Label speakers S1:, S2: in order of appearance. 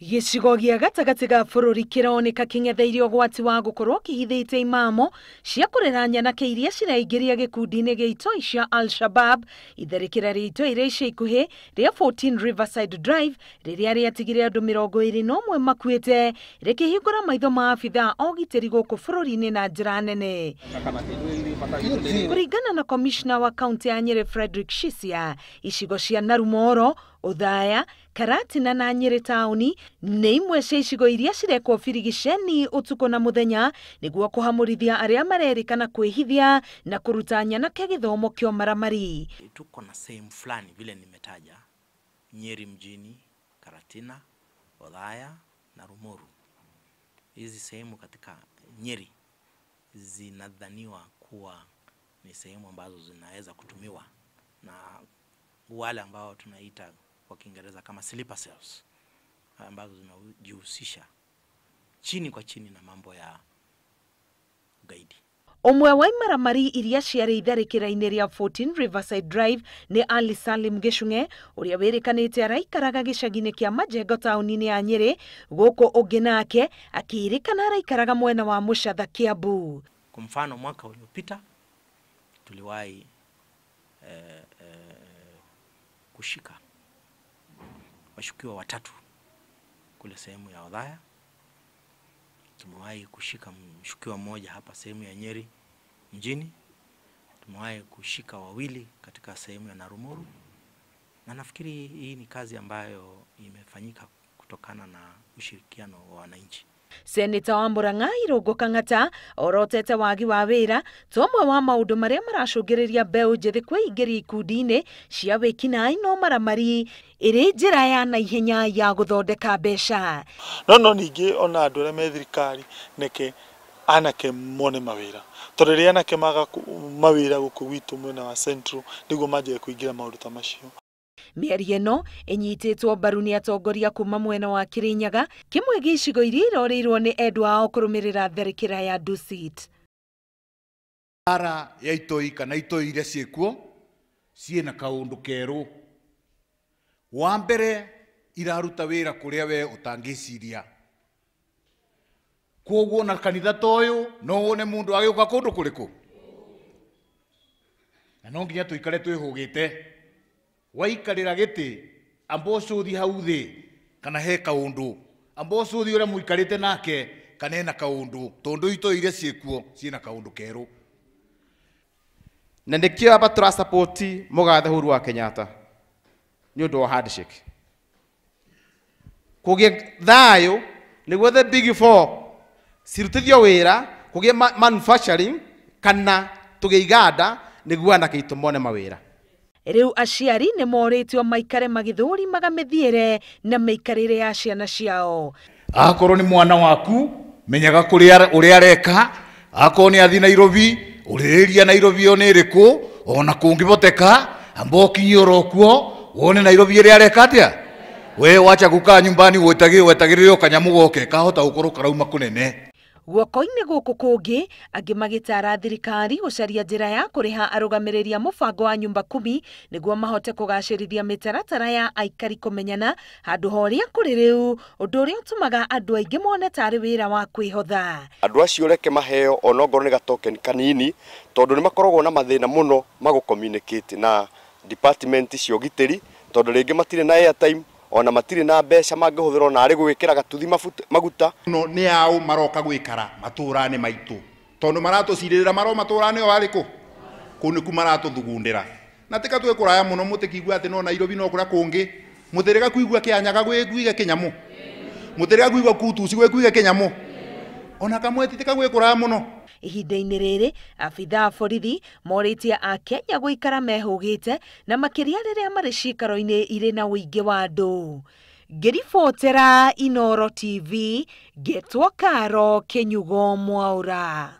S1: Gicigo gia gatagati ga bururi kironeka king'etheirio gwati wa gukorwo kihithite imamo cia kurera nyanake iria ciraigiria gikundi-ini gia itoi cia Al-Shabab itharikira-ini iria ica ikuhi ria 14 Riverside Drive riria riatigire andu mirongo iri na umwe makuite rikihingura maitho ma abitha Ugitiri guku bururi-ini na njira nene. Kuringana na komishna wa kaunti ya Nyeri Fredrick Shisia, icigo cia Narumoro, Thutha, Karatina na Nyeri tauni nĩ imwe cia icigo iria cirekwo birigiceni utuko na muthenya niguo kuhamurithia aria marerikana kwihithia na kuruta nyanake githomo kio maramari.
S2: Tuko na sehemu fulani vile nimetaja, Nyeri mjini, Karatina, Thutha na Rumoru. Hizi sehemu katika Nyeri zinadhaniwa kuwa ni sehemu ambazo zinaweza kutumiwa na wale ambao tunaita kwa Kiingereza kama sleeper cells, ambazo zinajihusisha chini kwa chini na mambo ya ugaidi.
S1: Umwe wa maramari iria ciarĩ itharikira-ini ria 14 Riverside Drive ni Ali Salim Gicung'e uria wirikanite araikaraga gicagi-ini kia Majengo tauni-ini ya Nyeri, guku ungi nake akiirikana araikaraga mwena wa Mucatha Kiambu.
S2: Kwa mfano mwaka uliopita tuliwahi kushika washukiwa watatu kule sehemu ya Thutha. Tumewahi kushika mshukiwa mmoja hapa sehemu ya Nyeri mjini. Tumewahi kushika wawili katika sehemu ya Narumoro. Na nafikiri hii ni kazi ambayo imefanyika kutokana na ushirikiano wa wananchi.
S1: Seneta wa Murang'a Irungu Kang'ata orotete wagi wa wira tomwe wa maundu maria maracungiriria mbeu njithi kwĩingĩria ikundi-ini cia wĩkinaĩ no maramari iri njira ya naihenya ya guthondeka mbeca.
S3: No ningi ona andu aria me thirikari neke anake mone mawira tondu riria anake maga mawira guku gwitu mwena wa Central niguo manjie kuingira maundu ta macio.
S1: Mĩario ĩno ĩnyitĩtwo mbaru nĩ atongoria kuma mwena wa Kirinyaga, kimwe gĩa icigo iria iroreirwo nĩ endwa ao kũrũmĩrĩra tharikira ya Dusit.
S4: Ara ya itoi kana itoi iria ciĩkuo ciĩna kaundu keru. Wa mbere iraruta wĩra kũrĩa we ũtangĩciria. Kwoguo na kanitha toyo no wone mundu agĩũka kũndũ kũrĩkũ. Na no nginya tũikare twĩhũgĩte. Waikarira giti amboco thi hau thi kana he kaundu amboco thi uria muikarite nake kana ena kaundu tondu ito iria ciekuo ciina kaundu keru.
S5: Na ndikio aba tura support mugathe Uhuru wa Kenyatta ni undu wa handshake kugie thayo niguo the big four cirutithio wira kugie manufacturing kana tugeiganda niguo anake itumone mawira.
S1: Riu aciari nĩ moritwo maikare magithũrimaga mithiire na meikarire ya ciana ciao.
S4: Akorwo ni mwana waku menyaga kuria uria areka, akorwo ni athi Nairobi uriria Nairobi one iriku ona kungiboteka amboki orokuo wone Nairobi iri areka atia. We wacha guka nyumbani wetagiririo kanyamu goke kahota gukorwo karauma kunene.
S1: Guoko-ini guku kungi angi magitara thirikari gucaria njira ya kuriha arugamiriria mubango wa nyumba 10 niguo mahote kugacirithia mitaratara ya aikari kumenyana handu horia kuri riu undu uria utumaga andu aingi mone tari wira wa kwihotha.
S6: Andu acio reke maheo onongoro ni gatoken kanini tondu ni makoragwo na mathina muno mago communicate na department cia Ugitiri tondu ringi matire na airtime ona matire na mbeca mangĩhũthĩrwo na arĩ gwĩkĩra gatuthi maguta.
S4: No ni ao maroka gwĩkara matũra-inĩ maitũ tondu maratũcirĩrĩra maro matũra-inĩ o arĩkũ kũniku maratũthugundĩra na tika twĩ kũraya mũno mũtikigua atĩ no Nairobi no kũrĩa kũngĩ mũtĩrĩga kuigua Kĩanyaga gwĩkuige Kĩnyamu mũtĩrĩga kuigua Kutuci gwĩkuige Kĩnyamu ona kamwe titika gwĩ kũraya mũno.
S1: Ihinda-inĩ rĩrĩ abitha a borithi morĩtie a Kenya gũikara mehũgĩte na makĩria rĩrĩa marĩ cikaro-inĩ irĩ na ũingĩ wa andũ. Ngĩribotera Inooro TV, Getwo Karo Kenyugo Mwaura.